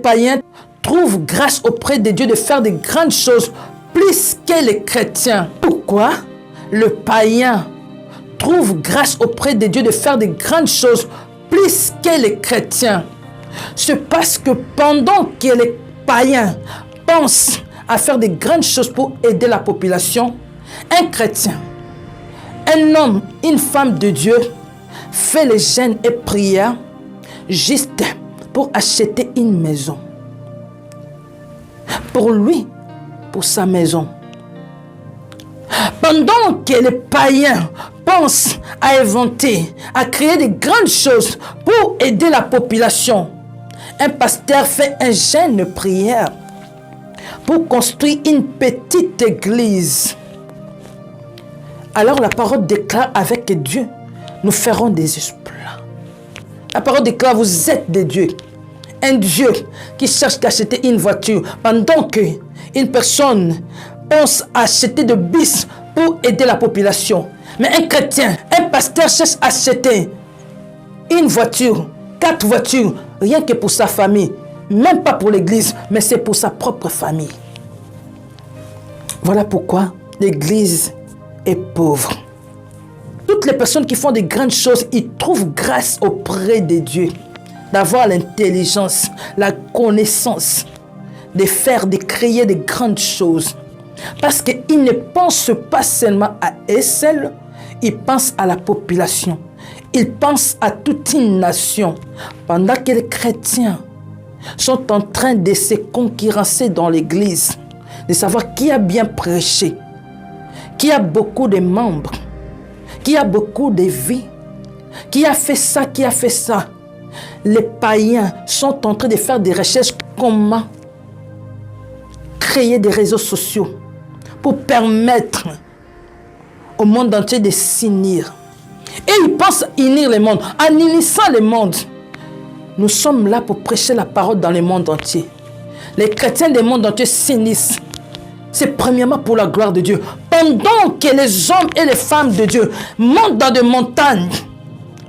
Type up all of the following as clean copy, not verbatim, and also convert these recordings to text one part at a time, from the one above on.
païens trouvent grâce auprès de Dieu de faire de grandes choses plus que les chrétiens. Pourquoi le païen trouve grâce auprès de Dieu de faire de grandes choses plus que les chrétiens? C'est parce que pendant que les païens pensent à faire de grandes choses pour aider la population, un chrétien, un homme, une femme de Dieu fait les jeûnes et prières juste pour acheter une maison. Pour lui, pour sa maison. Pendant que les païens pensent à inventer, à créer de grandes choses pour aider la population, un pasteur fait un jeûne de prière pour construire une petite église. Alors la parole déclare avec Dieu, nous ferons des exploits. La parole déclare, vous êtes des dieux. Un Dieu qui cherche à acheter une voiture pendant qu'une personne pense à acheter des bus pour aider la population. Mais un chrétien, un pasteur cherche à acheter une voiture, 4 voitures, rien que pour sa famille. Même pas pour l'église, mais c'est pour sa propre famille. Voilà pourquoi l'église est pauvre. Toutes les personnes qui font de grandes choses, ils trouvent grâce auprès de Dieu d'avoir l'intelligence, la connaissance, de faire, de créer de grandes choses. Parce qu'ils ne pensent pas seulement à eux seuls, ils pensent à la population. Ils pensent à toute une nation. Pendant que les chrétiens sont en train de se concurrencer dans l'église, de savoir qui a bien prêché, qui a beaucoup de membres, qui a beaucoup de vies, qui a fait ça, qui a fait ça. Les païens sont en train de faire des recherches comment créer des réseaux sociaux pour permettre au monde entier de s'unir. Et ils pensent unir le monde. En unissant le monde, nous sommes là pour prêcher la parole dans le monde entier. Les chrétiens du monde entier s'unissent. C'est premièrement pour la gloire de Dieu. Pendant que les hommes et les femmes de Dieu montent dans des montagnes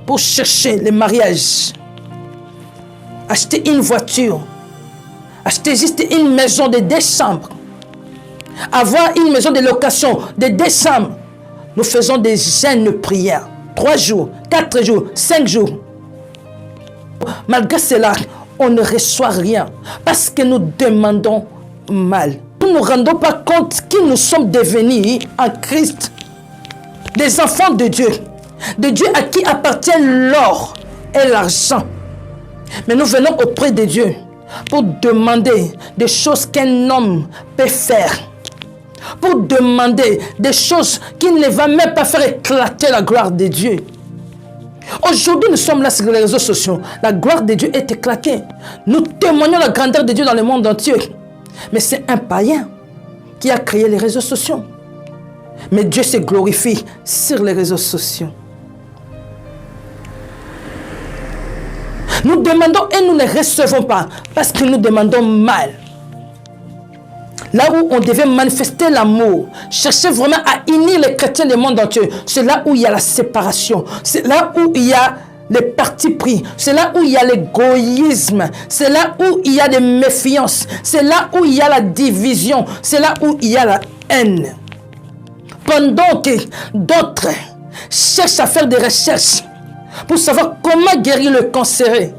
pour chercher le mariage, acheter une voiture, acheter juste une maison de 2 chambres, avoir une maison de location de 2 chambres, nous faisons des jeûnes de prière. 3 jours, 4 jours, 5 jours. Malgré cela, on ne reçoit rien parce que nous demandons mal. Nous ne nous rendons pas compte qui nous sommes devenus en Christ. Des enfants de Dieu à qui appartient l'or et l'argent. Mais nous venons auprès de Dieu pour demander des choses qu'un homme peut faire. Pour demander des choses qui ne va même pas faire éclater la gloire de Dieu. Aujourd'hui, nous sommes là sur les réseaux sociaux. La gloire de Dieu est éclatée. Nous témoignons la grandeur de Dieu dans le monde entier. Mais c'est un païen qui a créé les réseaux sociaux. Mais Dieu se glorifie sur les réseaux sociaux. Nous demandons et nous ne recevons pas parce que nous demandons mal. Là où on devait manifester l'amour, chercher vraiment à unir les chrétiens du monde entier, c'est là où il y a la séparation, c'est là où il y a les partis pris, c'est là où il y a l'égoïsme, c'est là où il y a des méfiances, c'est là où il y a la division, c'est là où il y a la haine. Pendant que d'autres cherchent à faire des recherches pour savoir comment guérir le cancer,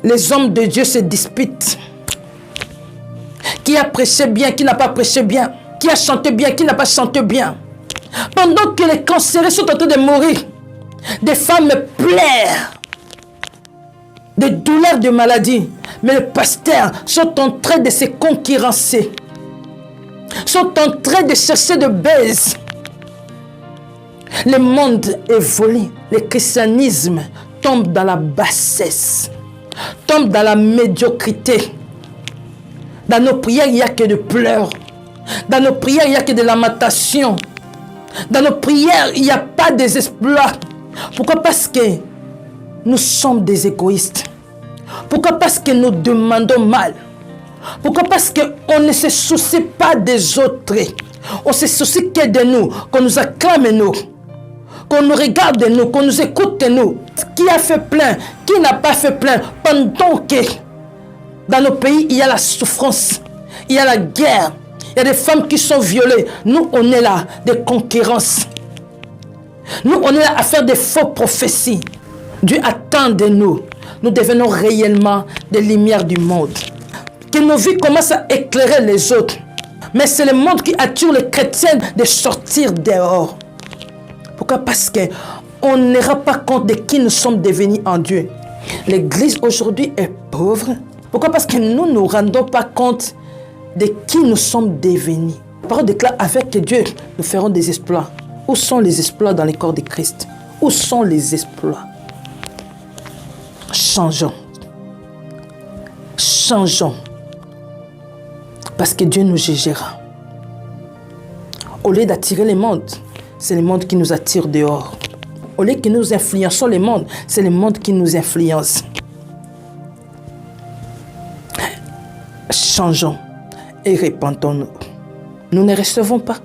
les hommes de Dieu se disputent. Qui a prêché bien, qui n'a pas prêché bien, qui a chanté bien, qui n'a pas chanté bien. Pendant que les cancéreux sont en train de mourir, des femmes pleurent de douleurs, de maladies, mais les pasteurs sont en train de se concurrencer, sont en train de chercher de baise. Le monde évolue, le christianisme tombe dans la bassesse, tombe dans la médiocrité. Dans nos prières, il n'y a que de pleurs. Dans nos prières, il n'y a que de lamentations. Dans nos prières, il n'y a pas des exploits. Pourquoi? Parce que nous sommes des égoïstes. Pourquoi? Parce que nous demandons mal. Pourquoi? Parce qu'on ne se soucie pas des autres. On se soucie que de nous, qu'on nous acclame nous, qu'on nous regarde de nous, qu'on nous écoute de nous. Qui a fait plein, qui n'a pas fait plein, pendant que Dans nos pays, il y a la souffrance, il y a la guerre, il y a des femmes qui sont violées. Nous, on est là, des concurrences. Nous, on est là à faire des faux prophéties. Dieu attend de nous. Nous devenons réellement des lumières du monde. Que nos vies commencent à éclairer les autres. Mais c'est le monde qui attire les chrétiens de sortir dehors. Pourquoi? Parce qu'on ne rend pas compte de qui nous sommes devenus en Dieu. L'Église aujourd'hui est pauvre. Pourquoi? Parce que nous ne nous rendons pas compte de qui nous sommes devenus. La parole déclare avec Dieu, nous ferons des exploits. Où sont les exploits dans le corps de Christ? Où sont les exploits? Changeons. Changeons. Parce que Dieu nous jugera. Au lieu d'attirer le monde, c'est le monde qui nous attire dehors. Au lieu que nous influençons le monde, c'est le monde qui nous influence. Changeons et répentons-nous. Nous ne recevons pas.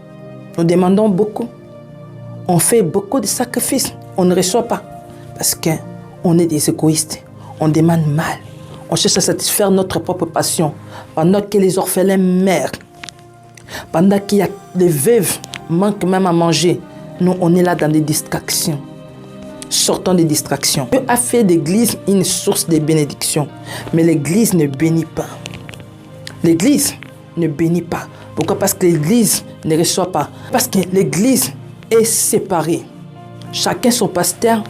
Nous demandons beaucoup. On fait beaucoup de sacrifices. On ne reçoit pas. Parce qu'on est des égoïstes. On demande mal. On cherche à satisfaire notre propre passion. Pendant que les orphelins meurent. Pendant qu'il y a des veuves manquent même à manger. Nous, on est là dans des distractions. Sortons des distractions. Dieu a fait d'église une source de bénédiction. Mais l'église ne bénit pas. L'église ne bénit pas. Pourquoi? Parce que l'église ne reçoit pas. Parce que l'église est séparée. Chacun son pasteur,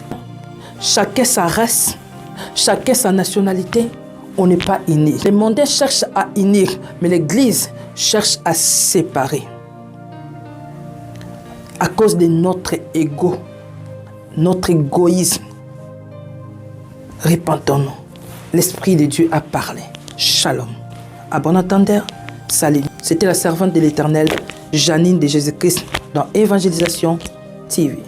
chacun sa race, chacun sa nationalité. On n'est pas unis. Les mondains cherchent à unir, mais l'église cherche à séparer. À cause de notre ego, notre égoïsme. Repentons-nous. L'Esprit de Dieu a parlé. Shalom. À bon entendeur, salut. C'était la servante de l'Éternel, Janine de Jésus-Christ, dans Évangélisation TV.